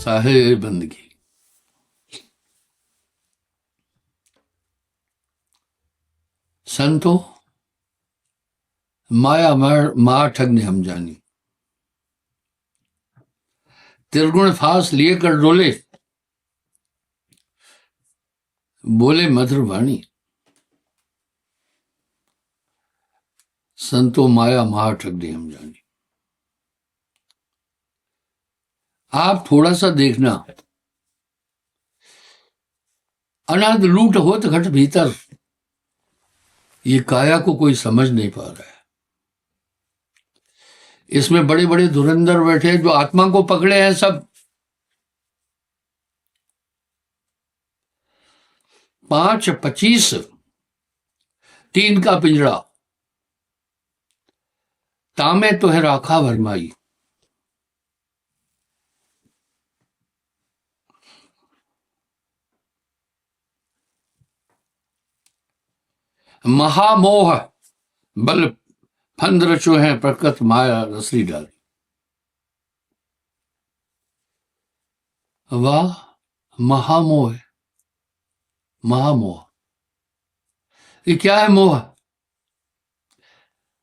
साहेब बंदगी। संतो माया मार ठगने हम जानी, त्रिगुण फास लिए कर डोले, बोले मधुर वाणी। संतो माया मार ठगने हम जानी। आप थोड़ा सा देखना, अनाद लूट होत घट भीतर, ये काया को कोई समझ नहीं पा रहा है। इसमें बड़े बड़े धुरंधर बैठे हैं जो आत्मा को पकड़े हैं सब। 5-25 तीन का पिंजरा, तामे तो है राखा भरमाई। महामोह बल फंद रचो है, प्रकृत माया रसरी डाली। वाह, महामोह है। महामोह, ये क्या है? मोह,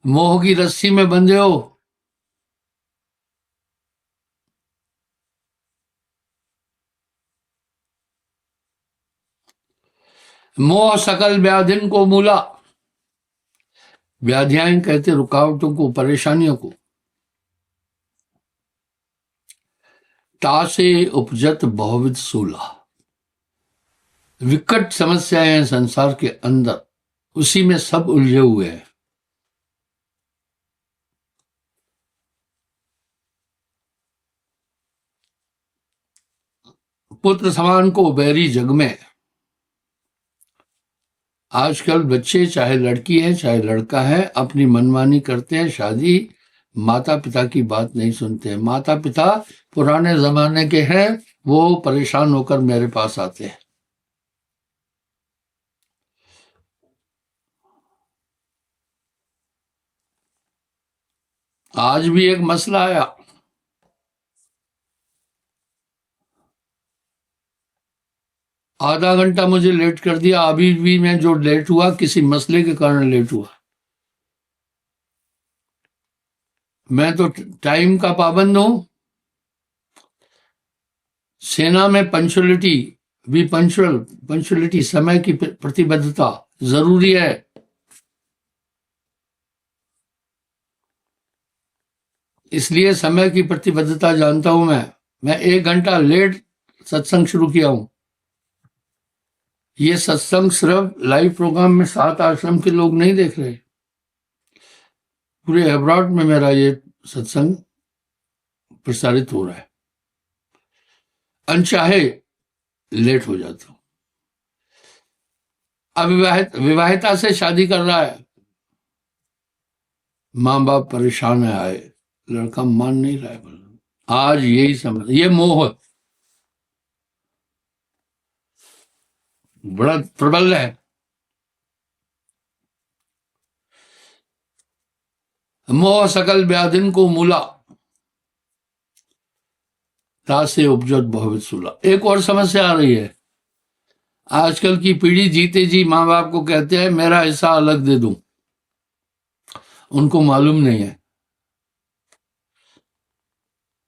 मोह की रस्सी में बंधे हो। मोह सकल व्याधिन को मूला, व्याधियां कहते रुकावटों को, परेशानियों को। तासे उपजत बहुविध सूला, विकट समस्याएं हैं संसार के अंदर, उसी में सब उलझे हुए हैं। पुत्र समान को बैरी जग में। आजकल बच्चे, चाहे लड़की है चाहे लड़का है, अपनी मनमानी करते हैं। शादी, माता पिता की बात नहीं सुनते। माता पिता पुराने जमाने के हैं, वो परेशान होकर मेरे पास आते हैं। आज भी एक मसला आया, आधा घंटा मुझे लेट कर दिया। अभी भी मैं जो लेट हुआ किसी मसले के कारण लेट हुआ। मैं तो टाइम का पाबंद हूं। सेना में पंक्चुअलिटी, बी पंक्चुअल, पंक्चुअलिटी, समय की प्रतिबद्धता जरूरी है। इसलिए समय की प्रतिबद्धता जानता हूं मैं 1 घंटा लेट सत्संग शुरू किया हूं। ये सत्संग सिर्फ लाइव प्रोग्राम में 7 आश्रम के लोग नहीं देख रहे, पूरे अब्रॉड में मेरा ये सत्संग प्रसारित हो रहा है। अनचाहे लेट हो जाता हूं। विवाहिता से शादी कर रहा है, माँ बाप परेशान है, आए, लड़का मान नहीं रहा है। आज यही समझ, ये मोह बड़ा प्रबल है। मोह सकल व्याधिन को मूला, तासे उपजत बहुविध सूला। एक और समस्या आ रही है। आजकल की पीढ़ी जीते जी माँ बाप को कहते हैं मेरा हिस्सा अलग दे दूं। उनको मालूम नहीं है,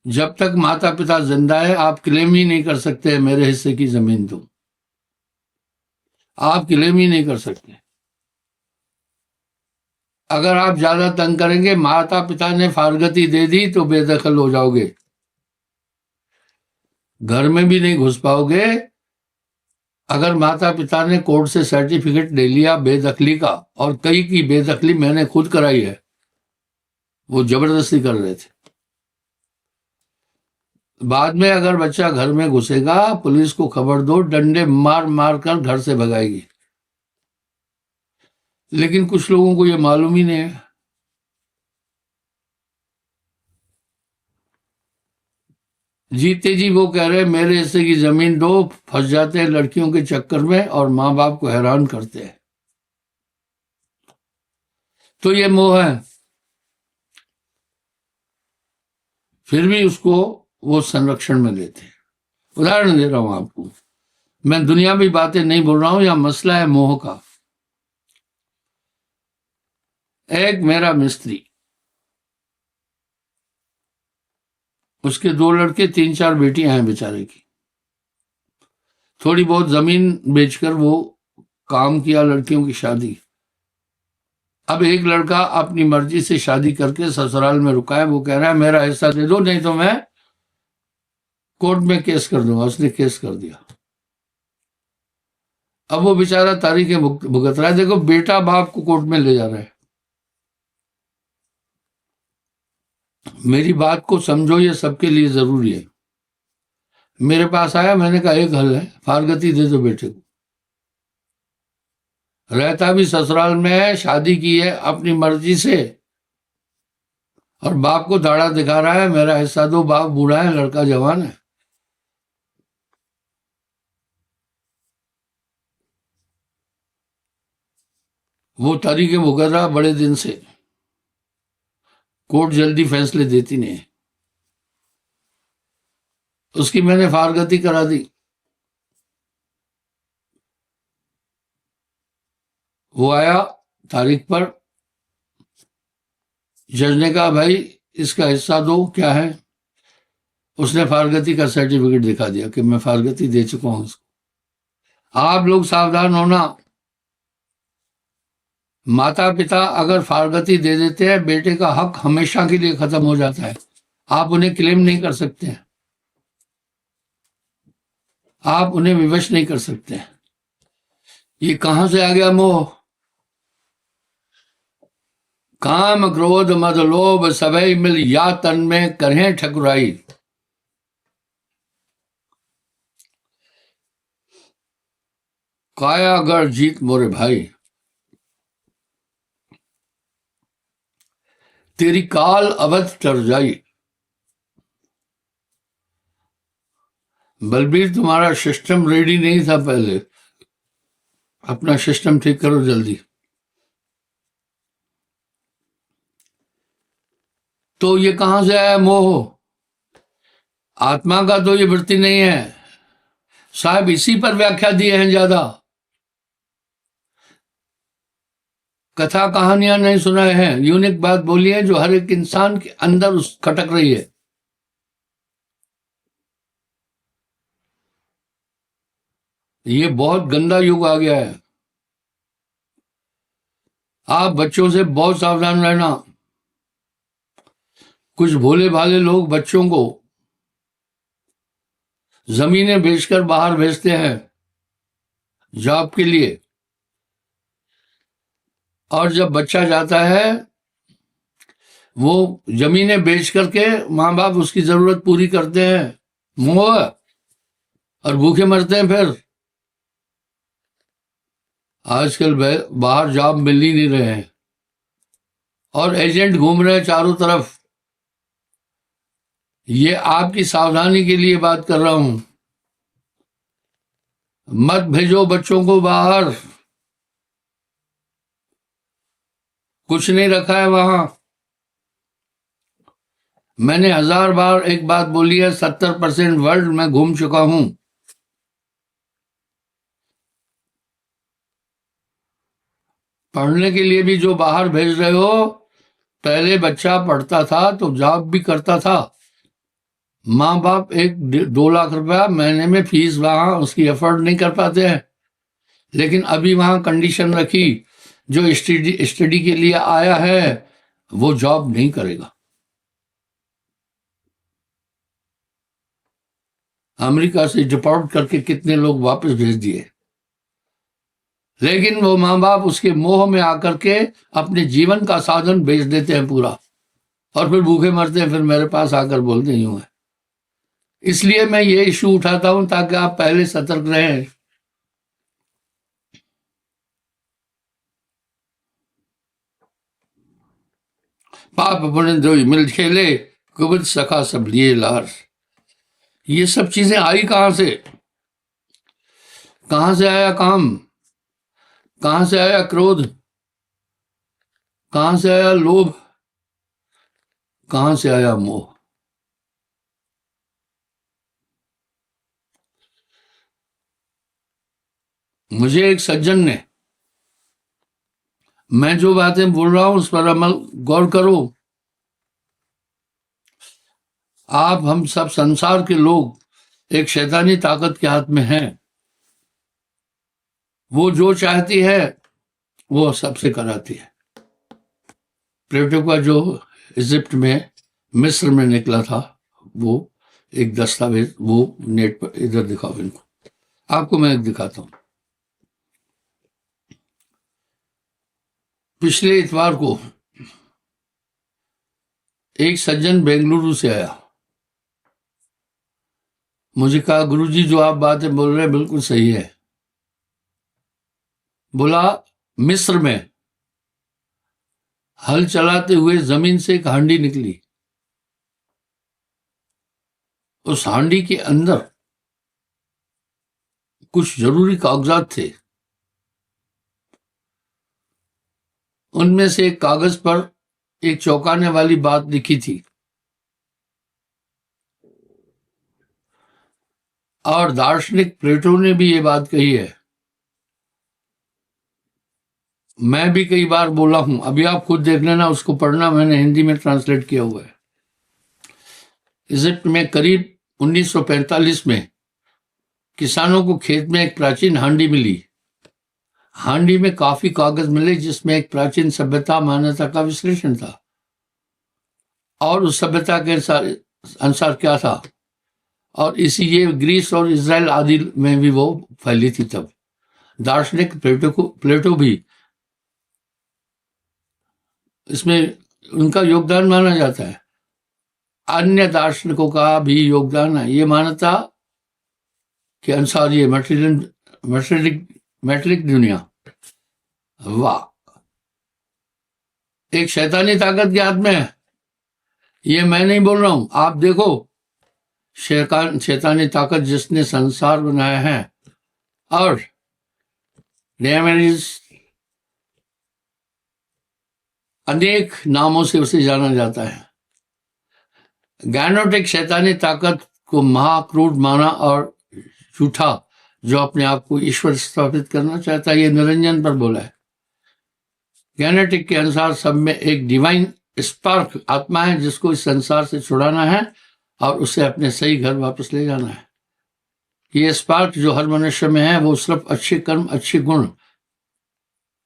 जब तक माता पिता जिंदा है आप क्लेम ही नहीं कर सकते मेरे हिस्से की जमीन दो। आप क्लेम ही नहीं कर सकते। अगर आप ज्यादा तंग करेंगे, माता पिता ने फारगती दे दी तो बेदखल हो जाओगे, घर में भी नहीं घुस पाओगे। अगर माता पिता ने कोर्ट से सर्टिफिकेट ले लिया बेदखली का, और कई की बेदखली मैंने खुद कराई है, वो जबरदस्ती कर रहे थे। बाद में अगर बच्चा घर में घुसेगा, पुलिस को खबर दो, डंडे मार मार कर घर से भगाएगी। लेकिन कुछ लोगों को ये मालूम ही नहीं है। जीते जी वो कह रहे मेरे हिस्से की जमीन दो, फंस जाते हैं लड़कियों के चक्कर में और माँ बाप को हैरान करते हैं। तो ये मोह है। फिर भी उसको वो संरक्षण में लेते हैं। उदाहरण दे रहा हूं आपको, मैं दुनियावी बातें नहीं बोल रहा हूं, यहां मसला है मोह का। एक मेरा मिस्त्री, उसके 2 लड़के 3-4 बेटियां हैं बेचारे की। थोड़ी बहुत जमीन बेचकर वो काम किया लड़कियों की शादी। अब एक लड़का अपनी मर्जी से शादी करके ससुराल में रुका है, वो कह रहा है मेरा हिस्सा दे दो नहीं तो मैं कोर्ट में केस कर दूंगा। उसने केस कर दिया। अब वो बेचारा तारीखें भुगत रहा है। देखो, बेटा बाप को कोर्ट में ले जा रहा है। मेरी बात को समझो, ये सबके लिए जरूरी है। मेरे पास आया, मैंने कहा एक हल है, फारगती दे दो बेटे को। रहता भी ससुराल में है, शादी की है अपनी मर्जी से, और बाप को दाढ़ा दिखा रहा है मेरा हिस्सा दो। बाप बूढ़ा है, लड़का जवान है। वो तारीखें भुगत रहा बड़े दिन से। कोर्ट जल्दी फैसले देती नहीं। उसकी मैंने फारगती करा दी। वो आया तारीख पर, जज ने कहा भाई इसका हिस्सा दो, क्या है। उसने फारगती का सर्टिफिकेट दिखा दिया कि मैं फारगती दे चुका हूं इसको। आप लोग सावधान होना, माता पिता अगर फारगती दे देते हैं, बेटे का हक हमेशा के लिए खत्म हो जाता है। आप उन्हें क्लेम नहीं कर सकते हैं, आप उन्हें विवश नहीं कर सकते हैं। ये कहां से आ गया मोह? काम क्रोध मद लोभ सबई मिल या तन में करें ठकुराई। कायागर जीत मोरे भाई, तेरी काल अवध टर जाई। बलबीर, तुम्हारा सिस्टम रेडी नहीं था पहले, अपना सिस्टम ठीक करो जल्दी। तो ये कहां से आया मोह? आत्मा का तो ये वृत्ति नहीं है साहब। इसी पर व्याख्या दिए हैं ज्यादा। कथा कहानियां नहीं सुनाए हैं, यूनिक बात बोली है जो हर एक इंसान के अंदर उस खटक रही है। ये बहुत गंदा युग आ गया है। आप बच्चों से बहुत सावधान रहना। कुछ भोले भाले लोग बच्चों को जमीनें बेचकर बाहर भेजते हैं जॉब के लिए, और जब बच्चा जाता है वो जमीनें बेच करके माँ बाप उसकी जरूरत पूरी करते हैं, मोह, और भूखे मरते हैं फिर। आजकल बाहर जॉब मिल ही नहीं रहे हैं और एजेंट घूम रहे हैं चारों तरफ। ये आपकी सावधानी के लिए बात कर रहा हूं। मत भेजो बच्चों को बाहर, कुछ नहीं रखा है वहां। मैंने 1000 बार एक बात बोली है, 70% वर्ल्ड में घूम चुका हूं। पढ़ने के लिए भी जो बाहर भेज रहे हो, पहले बच्चा पढ़ता था तो जॉब भी करता था। माँ बाप 1-2 लाख रुपया महीने में फीस वहां उसकी अफोर्ड नहीं कर पाते हैं। लेकिन अभी वहां कंडीशन रखी, जो स्टडी के लिए आया है वो जॉब नहीं करेगा। अमेरिका से डिपोर्ट करके कितने लोग वापस भेज दिए। लेकिन वो माँ बाप उसके मोह में आकर के अपने जीवन का साधन बेच देते हैं पूरा, और फिर भूखे मरते हैं। फिर मेरे पास आकर बोलते यूं है। इसलिए मैं ये इशू उठाता हूं ताकि आप पहले सतर्क रहें। पाप पुण्य द्रोही मिल खेले, कुबद सखा सब लिए लार। ये सब चीजें आई कहां से? कहां से आया काम? कहां से आया क्रोध? कहां से आया लोभ? कहां से आया मोह? मुझे एक सज्जन ने, मैं जो बातें बोल रहा हूं उस पर अमल गौर करो। आप हम सब संसार के लोग एक शैतानी ताकत के हाथ में हैं। वो जो चाहती है वो सबसे कराती है। प्लेटो का जो इजिप्ट में, मिस्र में निकला था, वो एक दस्तावेज, वो नेट पर, इधर दिखाओ इनको, आपको मैं एक दिखाता हूं। पिछले इतवार को एक सज्जन बेंगलुरु से आया। मुझे कहा, गुरुजी जो आप बातें बोल रहे हैं बिल्कुल सही है। बोला, मिस्र में हल चलाते हुए जमीन से एक हांडी निकली। उस हांडी के अंदर कुछ जरूरी कागजात थे। उनमें से एक कागज पर एक चौंकाने वाली बात लिखी थी, और दार्शनिक प्लेटो ने भी ये बात कही है। मैं भी कई बार बोला हूं, अभी आप खुद देख लेना, उसको पढ़ना, मैंने हिंदी में ट्रांसलेट किया हुआ है। इजिप्ट में करीब 1945 में किसानों को खेत में एक प्राचीन हांडी मिली। हांडी में काफी कागज मिले जिसमें एक प्राचीन सभ्यता, मान्यता का विश्लेषण था। और उस सभ्यता के अनुसार क्या था, और इसी ये ग्रीस और इजराइल आदि में भी वो फैली थी। तब दार्शनिक प्लेटो भी इसमें उनका योगदान माना जाता है। अन्य दार्शनिकों का भी योगदान है। ये मान्यता के अनुसार ये मैटेरियलिक दुनिया, वाह, एक शैतानी ताकत के हाथ में है। ये मैं नहीं बोल रहा हूं, आप देखो, शैतानी ताकत जिसने संसार बनाया है, और अनेक नामों से उसे जाना जाता है। गैनोटिक शैतानी ताकत को महाक्रूर माना और झूठा, जो अपने आप को ईश्वर स्थापित करना चाहता है। ये निरंजन पर बोला है। गैनेटिक के अनुसार सब में एक डिवाइन स्पार्क आत्मा है जिसको इस संसार से छुड़ाना है और उसे अपने सही घर वापस ले जाना है। ये स्पार्क जो हर मनुष्य में है वो सिर्फ अच्छे कर्म, अच्छे गुण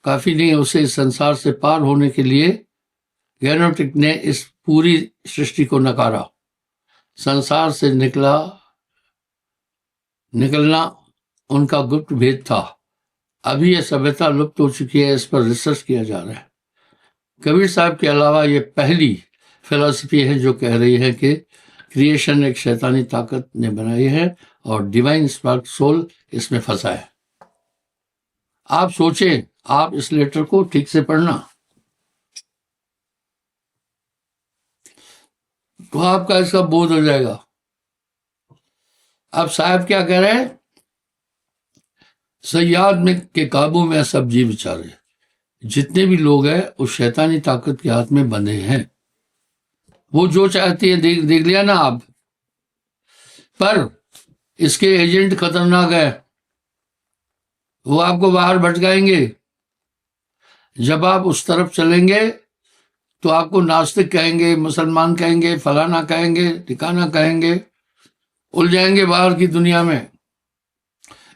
काफी नहीं, उसे इस संसार से पार होने के लिए गैनोटिक ने इस पूरी सृष्टि को नकारा। संसार से निकलना उनका गुप्त भेद था। अभी यह सभ्यता लुप्त हो चुकी है, इस पर रिसर्च किया जा रहा है। कबीर साहब के अलावा ये पहली फिलॉसफी है जो कह रही है कि क्रिएशन एक शैतानी ताकत ने बनाई है और डिवाइन स्पार्क सोल इसमें फंसा है। आप सोचें, आप इस लेटर को ठीक से पढ़ना तो आपका इसका बोध हो जाएगा। अब साहब क्या कह रहे हैं, सयाद में के काबू में सब जीव बेचारे, जितने भी लोग हैं उस शैतानी ताकत के हाथ में बंधे हैं। वो जो चाहती है, देख लिया ना आप। पर इसके एजेंट खतरनाक है, वो आपको बाहर भटकाएंगे। जब आप उस तरफ चलेंगे तो आपको नास्तिक कहेंगे, मुसलमान कहेंगे, फलाना कहेंगे, ठिकाना कहेंगे, उलझाएंगे बाहर की दुनिया में।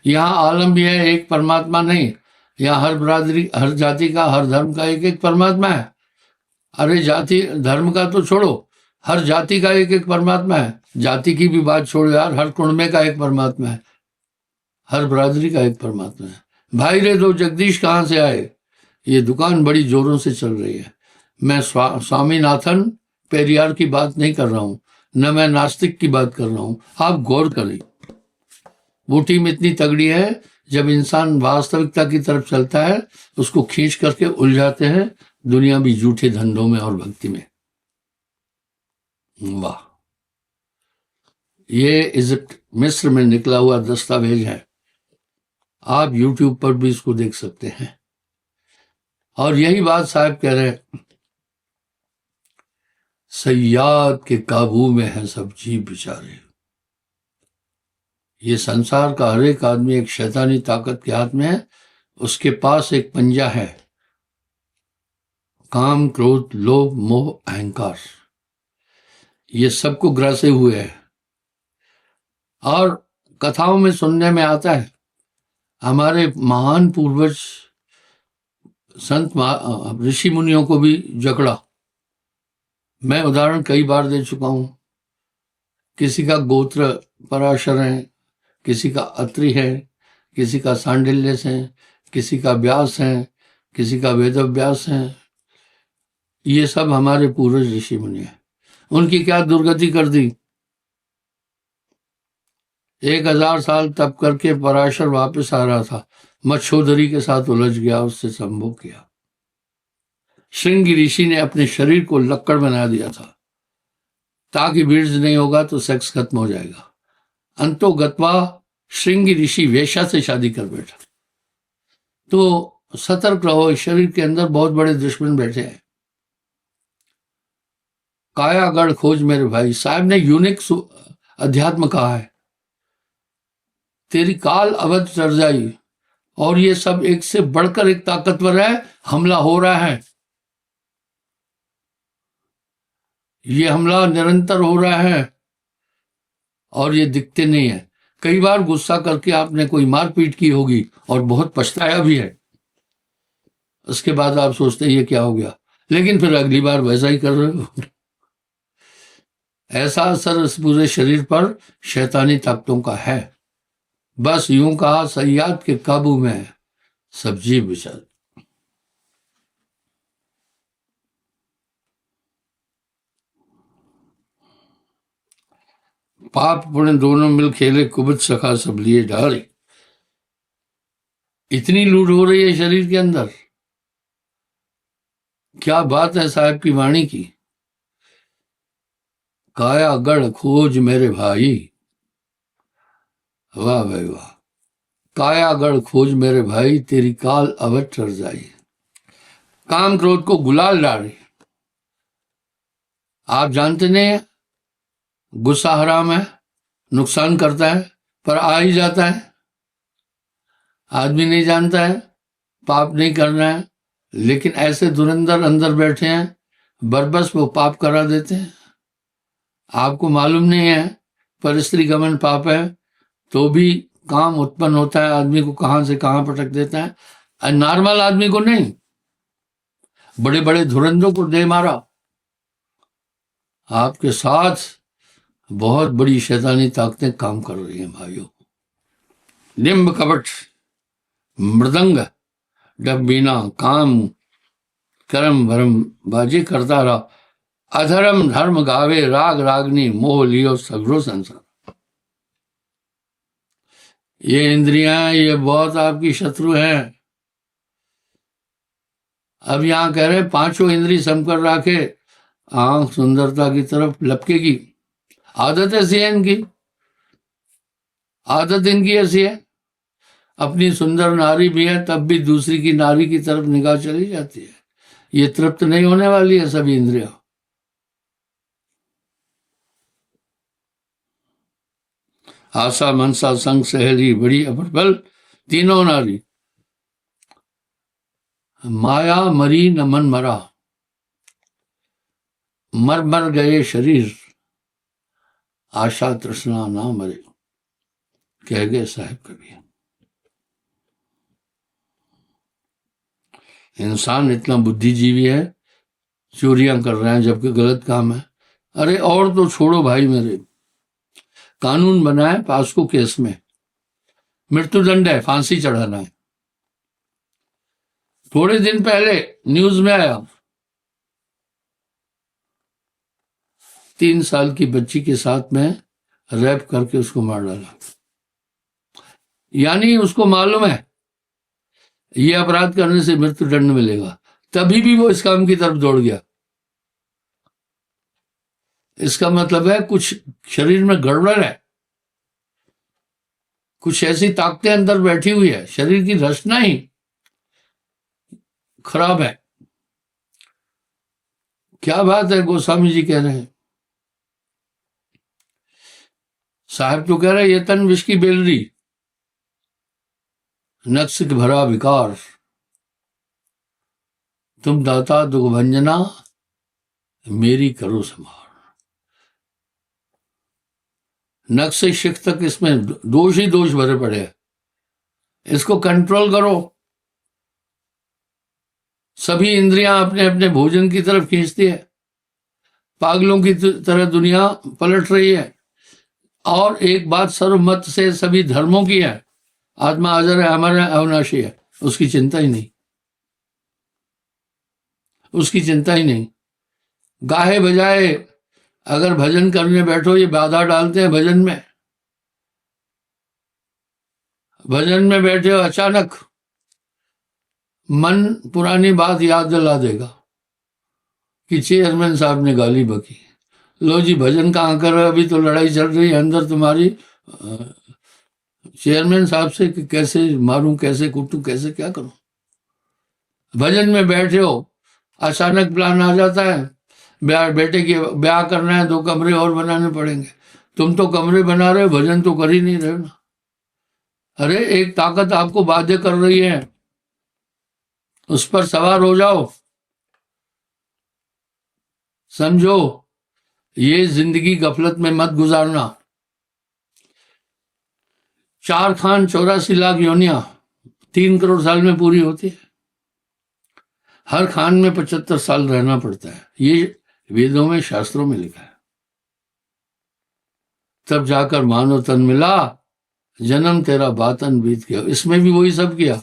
यहाँ आलम भी है, एक परमात्मा नहीं। यहाँ हर बिरादरी, हर जाति का, हर धर्म का एक एक परमात्मा है। अरे जाति धर्म का तो छोड़ो, हर जाति का एक एक परमात्मा है। जाति की भी बात छोड़ो यार, हर कुणबे का एक परमात्मा है, हर बिरादरी का एक परमात्मा है। भाई रे दो जगदीश कहाँ से आए, ये दुकान बड़ी जोरों से चल रही है। मैं स्वामीनाथन पेरियार की बात नहीं कर रहा हूँ, न मैं नास्तिक की बात कर रहा हूँ। आप गौर करें, वो टीम इतनी तगड़ी है, जब इंसान वास्तविकता की तरफ चलता है उसको खींच करके उलझाते हैं दुनिया भी झूठे धंधों में और भक्ति में। वाह, ये इजिप्ट, मिस्र में निकला हुआ दस्तावेज है। आप YouTube पर भी इसको देख सकते हैं। और यही बात साहब कह रहे हैं, सयाद के काबू में है सब जीव बेचारे। ये संसार का हर एक आदमी एक शैतानी ताकत के हाथ में है। उसके पास एक पंजा है, काम, क्रोध, लोभ, मोह, अहंकार, ये सबको ग्रासे हुए है। और कथाओं में सुनने में आता है हमारे महान पूर्वज संत ऋषि मुनियों को भी जकड़ा। मैं उदाहरण कई बार दे चुका हूं। किसी का गोत्र पराशर है, किसी का अत्रि है, किसी का सांडिल्य है, किसी का व्यास है, किसी का वेदव्यास है। ये सब हमारे पूर्वज ऋषि मुनि हैं। उनकी क्या दुर्गति कर दी। 1000 साल तप करके पराशर वापस आ रहा था, मच्छोदरी के साथ उलझ गया, उससे संभोग किया। श्रृंगी ऋषि ने अपने शरीर को लक्कड़ बना दिया था ताकि बीज नहीं होगा तो सेक्स खत्म हो जाएगा। अंतो गत्वा श्रृंगी ऋषि वेश्या से शादी कर बैठा। तो सतर्क रहो, शरीर के अंदर बहुत बड़े दुश्मन बैठे हैं। कायागढ़ खोज मेरे भाई, साहब ने यूनिक अध्यात्म कहा है। तेरी काल अवध चढ़ जाई। और ये सब एक से बढ़कर एक ताकतवर है, हमला हो रहा है। ये हमला निरंतर हो रहा है और ये दिखते नहीं है। कई बार गुस्सा करके आपने कोई मारपीट की होगी और बहुत पछताया भी है। उसके बाद आप सोचते हैं ये क्या हो गया, लेकिन फिर अगली बार वैसा ही कर रहे हो। ऐसा असर इस पूरे शरीर पर शैतानी ताकतों का है। बस यूं कहा, सयाद के काबू में है सब जीव विचार। पाप पुण्य दोनों मिल खेले, कुबत सखा सब लिए डाले। इतनी लूट हो रही है शरीर के अंदर। क्या बात है साहब की वाणी की। काया गढ़ खोज मेरे भाई, वाह भाई वाह। काया गढ़ खोज मेरे भाई, तेरी काल अवध चढ़ जाई। काम क्रोध को गुलाल डाले। आप जानते नहीं, गुस्सा हराम है, नुकसान करता है, पर आ ही जाता है। आदमी नहीं जानता है पाप नहीं करना है, लेकिन ऐसे धुरंधर अंदर बैठे हैं, बरबस वो पाप करा देते हैं। आपको मालूम नहीं है पर स्त्री गमन पाप है, तो भी काम उत्पन्न होता है, आदमी को कहां से कहां पटक देता है। नॉर्मल आदमी को नहीं, बड़े बड़े धुरंधरों को दे मारा। आपके साथ बहुत बड़ी शैतानी ताकतें काम कर रही हैं भाइयों। निम्ब कपट मृदंग डब्बीना काम कर्म भरम बाजी करता रहा। अधर्म धर्म गावे राग रागनी, मोह लियो सगरो संसार। ये इंद्रियां ये बहुत आपकी शत्रु है। अब यहां कह रहे पांचों इंद्री सम कर रखे, आंख सुंदरता की तरफ लपकेगी। आदत ऐसी है इनकी, आदत इनकी ऐसी है। अपनी सुंदर नारी भी है तब भी दूसरी की नारी की तरफ निगाह चली जाती है। ये तृप्त नहीं होने वाली है सभी इंद्रियां। आशा मनसा संग सहेली बड़ी अप्रबल, तीनों नारी। माया मरी न मन मरा, मर मर गए शरीर, आशा तृष्णा ना मरे, कह गए साहब कभी। इंसान इतना बुद्धिजीवी है, चोरियां कर रहे हैं जबकि गलत काम है। अरे और तो छोड़ो भाई मेरे, कानून बना है पास्को केस में मृत्युदंड है, फांसी चढ़ाना है। थोड़े दिन पहले न्यूज में आया 3 साल की बच्ची के साथ में रैप करके उसको मार डाला। यानी उसको मालूम है ये अपराध करने से मृत्युदंड मिलेगा, तभी भी वो इस काम की तरफ दौड़ गया। इसका मतलब है कुछ शरीर में गड़बड़ है, कुछ ऐसी ताकतें अंदर बैठी हुई है, शरीर की रचना ही खराब है। क्या बात है, गोस्वामी जी कह रहे हैं साहब तो कह रहे ये तन विष की बेलरी, नक्सिक भरा विकार, तुम दाता दुख भंजना, मेरी करो संभार। नख से शिख तक इसमें दोष ही दोष भरे पड़े हैं, इसको कंट्रोल करो। सभी इंद्रियां अपने अपने भोजन की तरफ खींचती है, पागलों की तरह दुनिया पलट रही है। और एक बात सर्वमत से सभी धर्मों की है, आत्मा अजर है, अमर है, अविनाशी है, उसकी चिंता ही नहीं, उसकी चिंता ही नहीं। गाहे बजाए अगर भजन करने बैठो, ये बाधा डालते हैं भजन में। भजन में बैठे हो, अचानक मन पुरानी बात याद दिला देगा कि चेयरमैन साहब ने गाली बकी। लो जी, भजन कहाँ कर रहे हो, अभी तो लड़ाई चल रही है अंदर तुम्हारी चेयरमैन साहब से कि कैसे मारूं, कैसे कूटूं, कैसे क्या करूं। भजन में बैठे हो, अचानक प्लान आ जाता है, बेटे की ब्याह करना है, 2 कमरे और बनाने पड़ेंगे। तुम तो कमरे बना रहे हो, भजन तो कर ही नहीं रहे हो ना। अरे एक ताकत आपको बाध्य कर रही है, उस पर सवार हो जाओ। समझो, ये जिंदगी गफलत में मत गुजारना। 4 खान 84 लाख योनियां 3 करोड़ साल में पूरी होती है। हर खान में 75 साल रहना पड़ता है, ये वेदों में शास्त्रों में लिखा है। तब जाकर मानव तन मिला, जन्म तेरा बातन बीत गया। इसमें भी वही सब किया।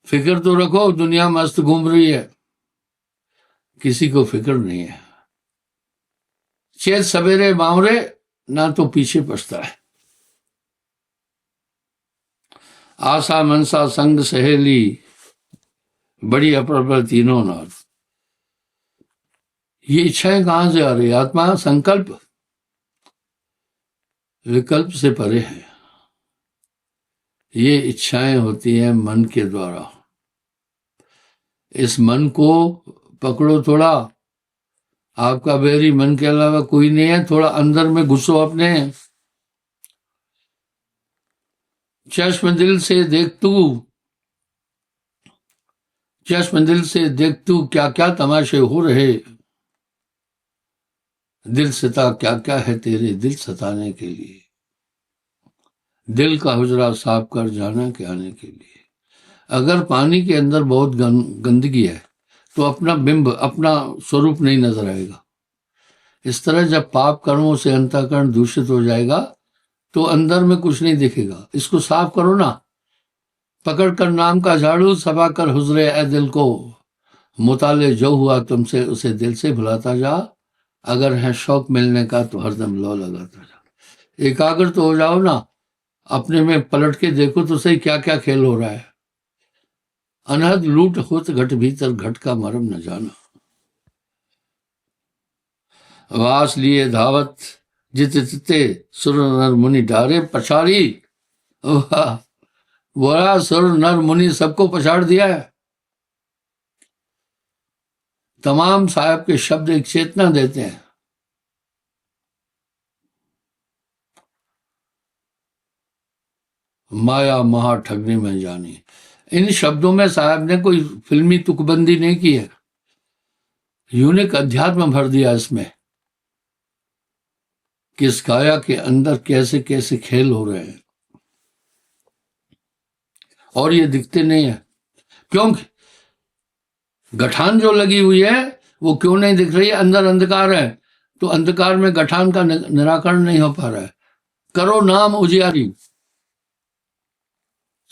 फिक्र तो रखो, दुनिया मस्त घूम रही है, किसी को फिक्र नहीं है। चेत सवेरे बावरे, ना तो पीछे पछता है। आशा मनसा संग सहेली, बड़ी अपर तीनों नार। ये इच्छाएं कहां से आ रही? आत्मा संकल्प विकल्प से परे है। ये इच्छाएं होती हैं मन के द्वारा। इस मन को पकड़ो थोड़ा, आपका बैरी मन के अलावा कोई नहीं है। थोड़ा अंदर में घुसो अपने। चश्म दिल से देख तू, चश्म दिल से देख तू, क्या क्या तमाशे हो रहे। दिल सता क्या क्या है तेरे दिल सताने के लिए। दिल का हुजरा साफ कर जाना के आने के लिए। अगर पानी के अंदर बहुत गंदगी है तो अपना बिंब, अपना स्वरूप नहीं नजर आएगा। इस तरह जब पाप कर्मों से अंतःकरण दूषित हो जाएगा तो अंदर में कुछ नहीं दिखेगा। इसको साफ करो ना। पकड़ कर नाम का झाड़ू, सफा कर हुजरे ए दिल को। मुताले जो हुआ तुमसे उसे दिल से भुलाता जा। अगर है शौक मिलने का तो हरदम लो लगाता जा। एकाग्र तो हो जाओ ना, अपने में पलट के देखो तो सही क्या क्या खेल हो रहा है। अनहद लूट होत घट भीतर, घट का मरम न जाना। वास लिए धावत जित तिते, सुर नर मुनि डारे पछाड़ी। बड़ा सुर नर मुनि सबको पछाड़ दिया है। तमाम साहब के शब्द एक चेतना देते हैं। माया महा ठगने में जानी। इन शब्दों में साहब ने कोई फिल्मी तुकबंदी नहीं की है, यूनिक अध्यात्म भर दिया इसमें कि इस काया के अंदर कैसे कैसे खेल हो रहे हैं और ये दिखते नहीं है। क्योंकि गठान जो लगी हुई है वो क्यों नहीं दिख रही है? अंदर अंधकार है, तो अंधकार में गठान का निराकरण नहीं हो पा रहा है। करो नाम उजियारी।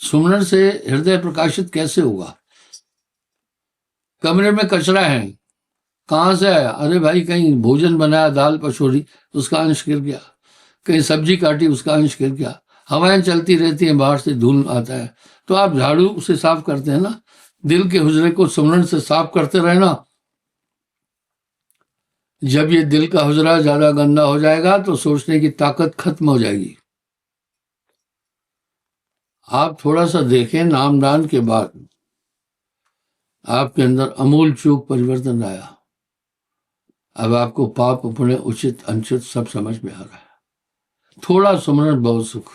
सुमरन से हृदय प्रकाशित कैसे होगा? कमरे में कचरा है, कहां से आया? अरे भाई, कहीं भोजन बनाया, दाल पछोड़ी, उसका अंश गिर गया। कहीं सब्जी काटी, उसका अंश गिर गया। हवाएं चलती रहती हैं, बाहर से धूल आता है, तो आप झाड़ू से साफ करते हैं ना। दिल के हुजरे को सुमरन से साफ करते रहना। जब ये दिल का हुजरा ज्यादा गंदा हो जाएगा तो सोचने की ताकत खत्म हो जाएगी। आप थोड़ा सा देखें, नामदान के बाद आपके अंदर अमूल चूक परिवर्तन आया। अब आपको पाप अपने उचित अनुचित सब समझ में आ रहा है। थोड़ा सुमरन बहुत सुख।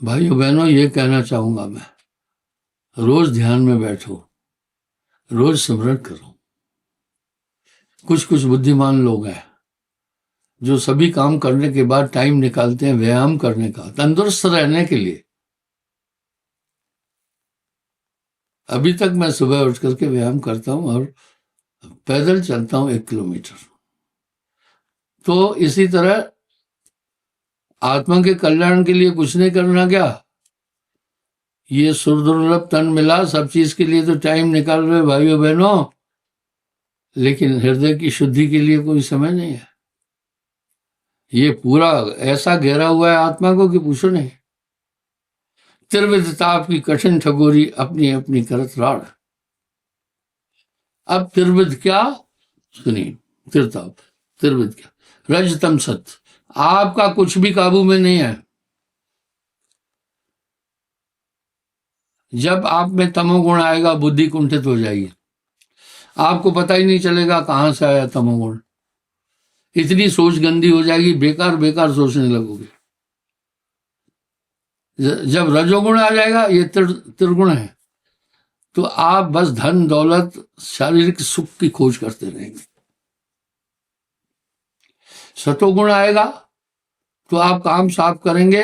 भाइयों बहनों, ये कहना चाहूंगा मैं, रोज ध्यान में बैठो, रोज सिमरन करो। कुछ कुछ बुद्धिमान लोग हैं जो सभी काम करने के बाद टाइम निकालते हैं व्यायाम करने का, तंदुरुस्त रहने के लिए। अभी तक मैं सुबह उठ करके व्यायाम करता हूं और पैदल चलता हूं 1 किलोमीटर। तो इसी तरह आत्मा के कल्याण के लिए कुछ नहीं करना क्या? ये सुरदुर्लभ तन मिला, सब चीज के लिए तो टाइम निकाल रहे भाइयों बहनों, लेकिन हृदय की शुद्धि के लिए कोई समय नहीं है। ये पूरा ऐसा घेरा हुआ है आत्मा को कि पूछो नहीं। त्रिविध ताप की कठिन ठगोरी, अपनी अपनी करत राड़। अब त्रिविध क्या सुनिए, त्रिताप त्रिविध क्या, रजतम सत्य, आपका कुछ भी काबू में नहीं है। जब आप में तमोगुण आएगा बुद्धि कुंठित हो जाएगी, आपको पता ही नहीं चलेगा कहां से आया तमोगुण। इतनी सोच गंदी हो जाएगी, बेकार बेकार सोचने लगोगे। जब रजोगुण आ जाएगा, ये त्रिगुण है, तो आप बस धन दौलत शारीरिक सुख की खोज करते रहेंगे। सतोगुण आएगा तो आप काम साफ करेंगे,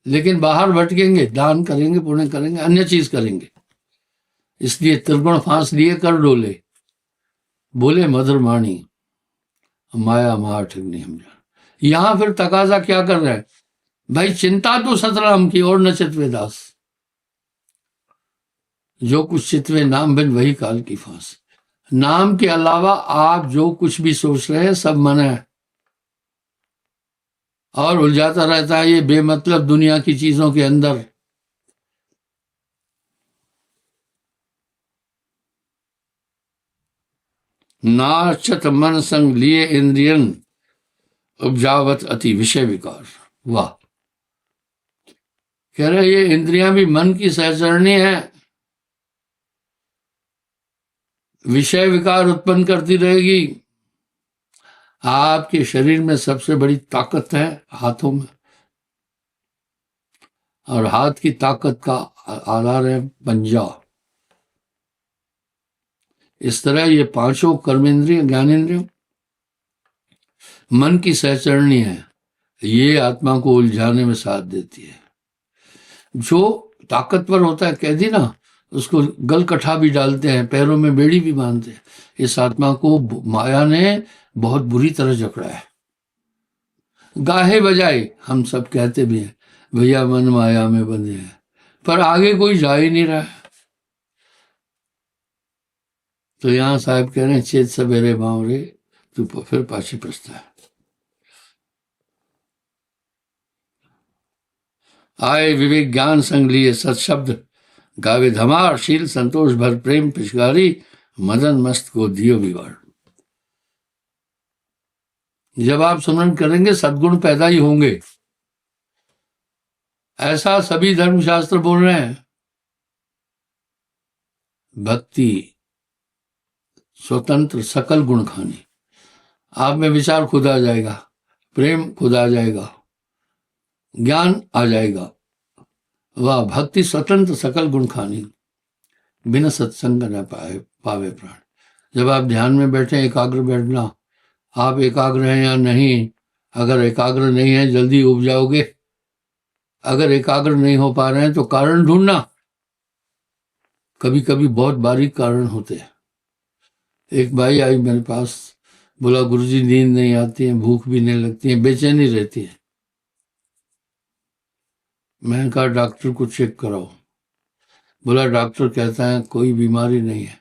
लेकिन बाहर भटकेंगे, दान करेंगे, पुण्य करेंगे, अन्य चीज करेंगे। इसलिए त्रिगुण फांस लिए कर डोले, बोले मधुर माणी, माया मार ठगनी हम जान। यहां फिर तकाजा क्या कर रहे हैं भाई? चिंता तो सतराम की और न चितवे दास, जो कुछ चितवे नाम बिन वही काल की फांस। नाम के अलावा आप जो कुछ भी सोच रहे हैं सब मन है, और उलझाता रहता है ये बेमतलब दुनिया की चीजों के अंदर। नाचत मन संग लिए इंद्रियन, उपजावत अति विषय विकार। वाह, कह रहे ये इंद्रियां भी मन की सहचरणी है, विषय विकार उत्पन्न करती रहेगी। आपके शरीर में सबसे बड़ी ताकत है हाथों में, और हाथ की ताकत का आधार है पंजा। इस तरह ये पांचों कर्मेंद्रिय ज्ञानेंद्रिय मन की सहचरणी है, ये आत्मा को उलझाने में साथ देती है। जो ताकतवर होता है, कैदी ना, उसको गलकठा भी डालते हैं, पैरों में बेड़ी भी बांधते हैं। इस आत्मा को माया ने बहुत बुरी तरह जकड़ा है। गाहे बजाए हम सब कहते भी हैं भैया मन माया में बंधे हैं, पर आगे कोई जा ही नहीं रहा है। तो यहां साहब कह रहे हैं चेत सवेरे बावरे, तू फिर पाछे पछता है। आए विवेक ज्ञान संग लिए सत्शब्द, गावे धमार शील संतोष भर प्रेम पिचकारी, मदन मस्त को दियो बिगाड़। जब आप सुमरन करेंगे सद्गुण पैदा ही होंगे, ऐसा सभी धर्मशास्त्र बोल रहे हैं। भक्ति स्वतंत्र सकल गुण खानी, आप में विचार खुद आ जाएगा, प्रेम खुद आ जाएगा, ज्ञान आ जाएगा। वह भक्ति स्वतंत्र सकल गुण खानी, बिना सत्संग न पावे प्राण। जब आप ध्यान में बैठे, एकाग्र बैठना, आप एकाग्र हैं या नहीं। अगर एकाग्र नहीं है जल्दी उब जाओगे। अगर एकाग्र नहीं हो पा रहे हैं तो कारण ढूंढना। कभी कभी बहुत बारीक कारण होते हैं। एक भाई आई मेरे पास, बोला गुरुजी नींद नहीं आती है, भूख भी नहीं लगती है, बेचैनी रहती है। मैंने कहा डॉक्टर को चेक कराओ। बोला डॉक्टर कहता है कोई बीमारी नहीं है।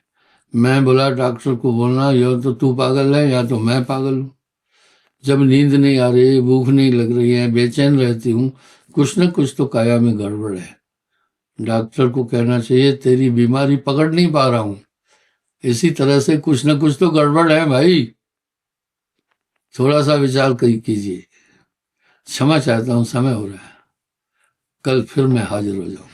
मैं बोला डॉक्टर को बोलना या तो तू पागल है या तो मैं पागल हूं। जब नींद नहीं आ रही, भूख नहीं लग रही है, बेचैन रहती हूं, कुछ न कुछ तो काया में गड़बड़ है। डॉक्टर को कहना चाहिए तेरी बीमारी पकड़ नहीं पा रहा हूं, इसी तरह से कुछ न कुछ तो गड़बड़ है भाई, थोड़ा सा विचार कीजिए। क्षमा चाहता हूं, समय हो रहा है, कल फिर मैं हाजिर हो जाऊं।